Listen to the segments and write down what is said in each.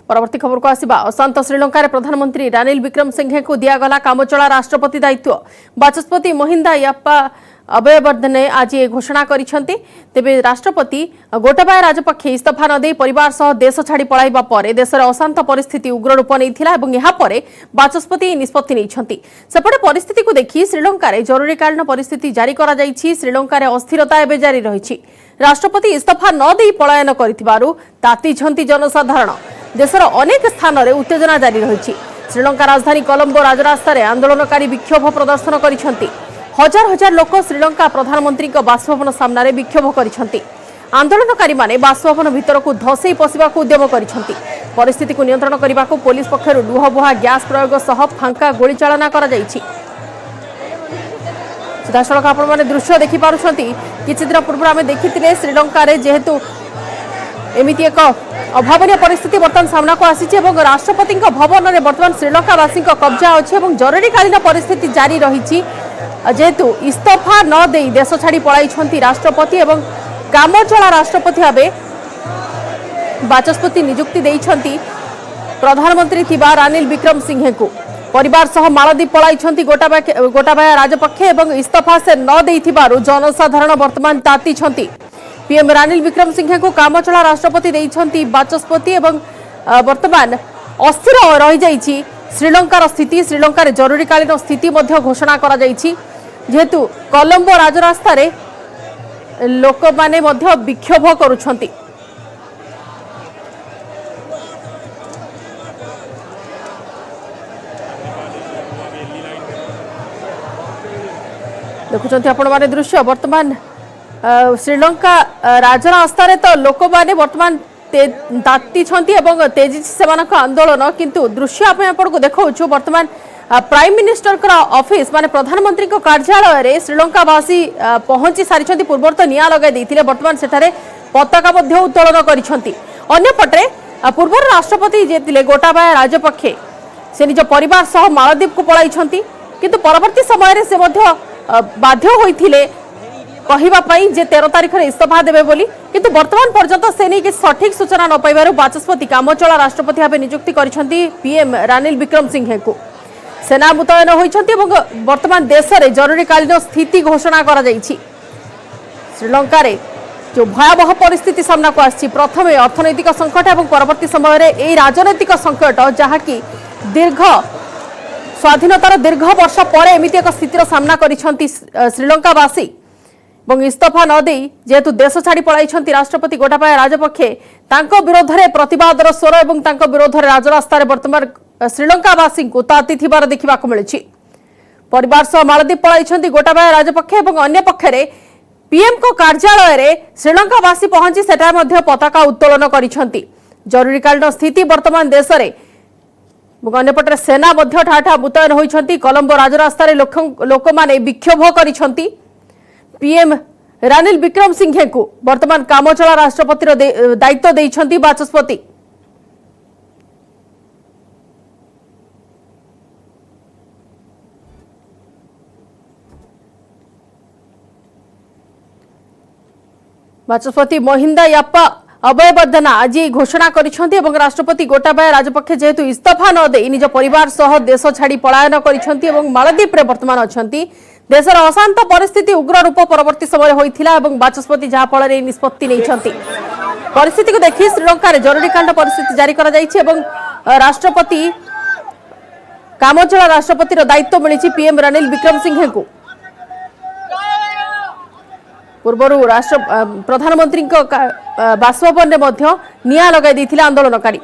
परवर्ती खबर को आसिबा अशांत श्रीलंकार प्रधानमंत्री रानिल विक्रमसिंघे को दियागला कामचला राष्ट्रपति दायित्व बाचस्पति महिंदा याप्पा अभयवर्धने आज घोषणा करिसेंती। तेबे राष्ट्रपति गोटाबाया राजपक्षे इस्तीफा न दे परिवार सह देश छाड़ी पळाइबा परे देशर अशांत परिस्थिति उग्र रूप नैथिला एवं यहाँ परे बाचस्पति निष्पत्ति नैछंती। सेपटे परिस्थिति को देखि श्रीलंकार जरूरीकालीन परिस्थिति जारी करा जाइछि। श्रीलंकार अस्थिरता एबे जारी रहिछि। राष्ट्रपति इस्तीफा न दे पलायन करिथिबारु तातिछंती जनसाधारण। देशर अनेक स्थान में उत्तेजना जारी रही। श्रीलंका राजधानी कोलंबो राजरास्तार आंदोलनकारी विक्षोभ प्रदर्शन करिसेंती। हजार हजार लोक श्रीलंका प्रधानमंत्री बासभवन सामने विक्षोभ करिसेंती। आंदोलनकारी माने बासभवन भितर को धसई पशिबा उद्यम करिसेंती। परिस्थिति को नियंत्रण करने को पुलिस पक्षर लुहबुहा गैस प्रयोग सह फांका गोली चालना करा जाइछि। सीधासलख आपण माने दृश्य देखि पारुछंती। किछि दिन पूर्व आमे देखिथिले श्रीलंका रे जेहेतु एमिति एक अभावनीय परिस्थिति बर्तमान सामना को आसी राष्ट्रपति भवन में बर्तमान श्रीलंकावासी कब्जा अच्छे और जरूरीकालीन परिस्थिति जारी रही। जेहेतु इस्तीफा न दे देश छाड़ी पलाई राष्ट्रपति और कामचला राष्ट्रपति भाव बाचस्पति नियुक्ति देइछंती प्रधानमंत्री थिबा रानिल विक्रमसिंघे को परिवार सह मालदीप पलाई गोटाबाया राजपक्षे और इस्तीफा से न देइथिबारु जनसाधारण बर्तमान तातिछंती। पीएम रानिल विक्रमसिंघे को कामचला राष्ट्रपति देइछंती बाचस्पति एवं वर्तमान अस्थिर रही जाइछि श्रीलंकार स्थिति। श्रीलंकार जरूरीकालीन स्थिति मध्य घोषणा करा जाइछि। जेहेतु कोलंबो राजरास्तार लोक माने मध्य विक्षोभ करुछंती। देखुछंती आपण माने दृश्य बर्तमान श्रीलंका राजरास्तार तो लोक माने वर्तमान ताती तेजी से आंदोलन किंतु दृश्य आपको देखा वर्तमान प्राइम मिनिस्टर ऑफिस माने प्रधानमंत्री कार्यालय रे श्रीलंकावासी पहुंची सारी पूर्व तो निया लगे वर्तमान सेठारे पताका उत्तोलन करिसेंती। अन्यपटे पूर्व राष्ट्रपति जे गोटाबाया राजपक्षे से निज परिवार सह मालदीप को पलाई किंतु परवर्ती समय से बाध्य होइथिले कहिबा पई जे 13 तारिख रे इस्तीफा देबे बोली किंतु वर्तमान पर्यंत से नहीं कि सठिक सूचना न पाइबारु बाचस्पति कामचला राष्ट्रपति भाव नियुक्ति करिसेंती पीएम रानिल विक्रमसिंघे को। सेना मुतयन होइछंती एवं वर्तमान देश रे जरूरीकालीन स्थिति घोषणा करा जाइछि। श्रीलंका रे जो भयावह परिस्थिति सामना को आछि प्रथमे अर्थनैतिक संकट एवं परवर्ती समय रे एई राजनैतिक संकट जहा कि दीर्घ स्वाधीनतार दीर्घ वर्ष पर एमिति एक स्थितिर सामना करिसेंती श्रीलंकावासी और इस्तीफा न दे जेहेतु देश छाड़ी पलाई राष्ट्रपति गोटाबाया राजपक्षे तांको विरोध में प्रतिवादर स्वर और विरोध में राजरास्तार वर्तमान श्रीलंकावासी को ताती थिबार देखा मिली। परिवार सह मालदीप पलाई गोटाबाया राजपक्षे और अन्य पक्षरे पीएम को कार्यालय रे श्रीलंकावासी पहुंची सेटा मध्य पताका उत्तोलन करिसेंती। जरूरीकालीन स्थिति वर्तमान देश में अन्यपटे सेना मध्य ठाठा मुतयन होइछंती। कोलंबो राजरास्तार लोक माने विक्षोभ करिसेंती। पीएम रानिल विक्रमसिंघे को वर्तमान कामचला राष्ट्रपति दायित्व देइछंती बाचस्पति। बाचस्पति महिंदा याप्पा अभयवर्धना आज घोषणा करिसेंती और राष्ट्रपति गोटाबाया राजपक्षे जेहेतु इस्तीफा न दे निज परिवार सह देश छाड़ी पलायन करिसेंती और मालदीप रे वर्तमान अछंती। देशर अशांत परिस्थिति उग्र रूप परवर्ती समय होइथिला एवं बाचस्पति जहा फल निष्पत्ति नैछंती। परिस्थिति को देखि श्रीलंका रे जरूरीकालीन परिस्थिति जारी करा जाइछि एवं राष्ट्रपति कामचला राष्ट्रपतिर दायित्व मिलिछि पीएम रानिल विक्रमसिंघे को। पूर्वरु राष्ट्र प्रधानमंत्री बासभवन में मध्य निया लगाई दैथिले आंदोलनकारी।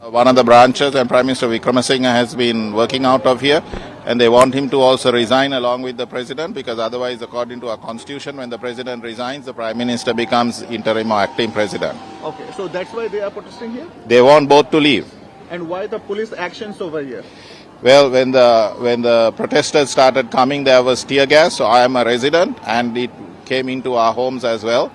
One of the branches and Prime Minister Wickremesinghe has been working out of here, and they want him to also resign along with the President, because otherwise, according to our Constitution, when the President resigns, the Prime Minister becomes interim or acting President. Okay, so that's why they are protesting here? They want both to leave. And why the police actions over here? Well, when the protesters started coming, there was tear gas, so I am a resident, and it came into our homes as well.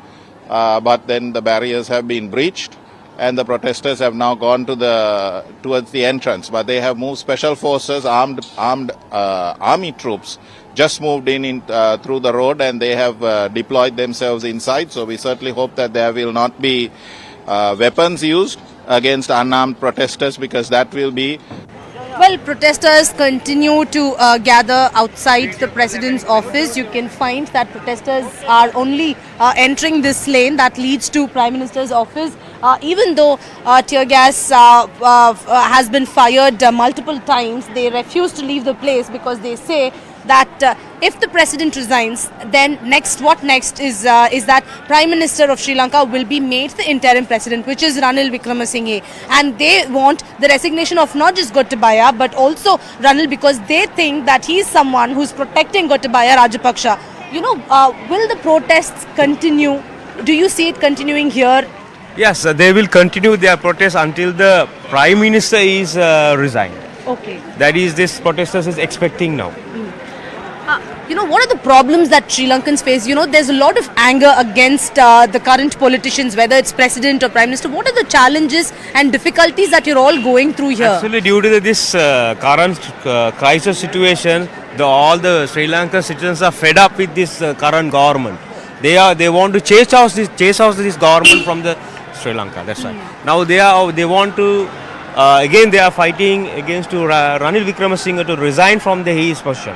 But then the barriers have been breached. and the protesters have now gone towards the entrance. But they have moved special forces, armed army troops, just moved in through the road, and they have deployed themselves inside. So we certainly hope that there will not be weapons used against unarmed protesters, because that will be. Well, protesters continue to gather outside the president's office. You can find that protesters are only entering this lane that leads to Prime Minister's office. Even though tear gas has been fired multiple times, they refuse to leave the place because they say that if the president resigns, then what next is that Prime Minister of Sri Lanka will be made the interim president, which is Ranil Wickremesinghe, and they want the resignation of not just Gotabaya but also Ranil, because they think that he is someone who is protecting Gotabaya Rajapaksa. Will the protests continue? Do you see it continuing here? Yes, they will continue their protest until the Prime Minister is resigned. Okay. That is, this protesters is expecting now. What are the problems that Sri Lankans face? There's a lot of anger against the current politicians, whether it's president or prime minister. What are the challenges and difficulties that you're all going through here? Actually, due to this current crisis situation, all the Sri Lankan citizens are fed up with this current government. They want to chase out this government from the Sri Lanka. That's right. Now they want to again they are fighting against Ranil Wickremesinghe to resign from his position.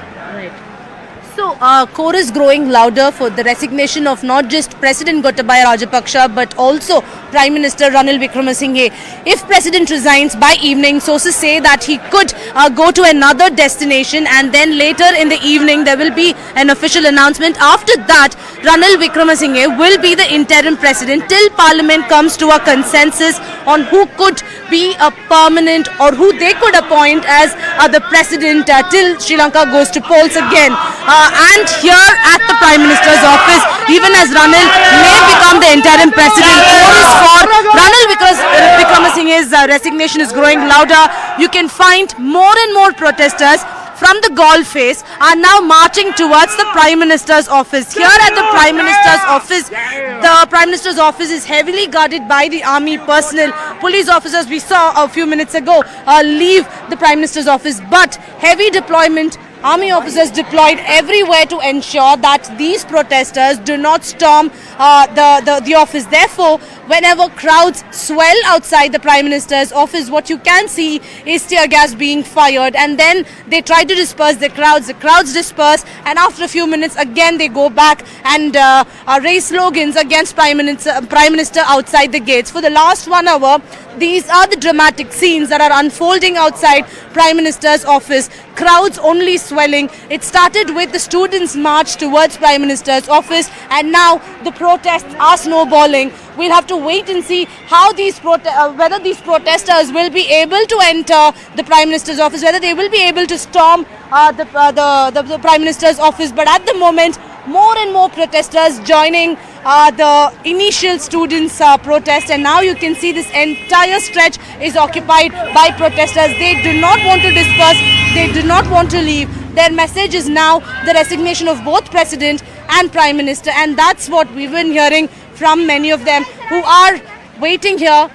So, chorus growing louder for the resignation of not just President Gotabaya Rajapaksa but also Prime Minister Ranil Wickremesinghe. If President resigns by evening, sources say that he could go to another destination, and then later in the evening there will be an official announcement. After that, Ranil Wickremesinghe will be the interim president till Parliament comes to a consensus on who could be a permanent or who they could appoint as the president till Sri Lanka goes to polls again. And here at the Prime Minister's office, even as Ranil may become the interim president, chorus for Ranil Wickremesinghe's resignation is growing louder. You can find more and more protesters from the Galle face are now marching towards the Prime Minister's office. Here at the Prime Minister's office, the Prime Minister's office is heavily guarded by the army personnel. Police officers we saw a few minutes ago leave the Prime Minister's office, but heavy deployment, army officers deployed everywhere to ensure that these protesters do not storm the office. Therefore, whenever crowds swell outside the Prime Minister's office, what you can see is tear gas being fired, and then they try to disperse the crowds. The crowds disperse, and after a few minutes again they go back and raise slogans against Prime Minister outside the gates. For the last 1 hour, these are the dramatic scenes that are unfolding outside Prime Minister's office. Crowds only swelling. It started with the students' march towards Prime Minister's office, and now the protests are snowballing. We'll have to wait and see how whether these protesters will be able to enter the Prime Minister's office, whether they will be able to storm the Prime Minister's office. But at the moment, more and more protesters joining the initial students' protest, and now you can see this entire stretch is occupied by protesters. They do not want to disperse. They do not want to leave. Their message is now the resignation of both President and Prime Minister, and that's what we've been hearing from many of them who are waiting here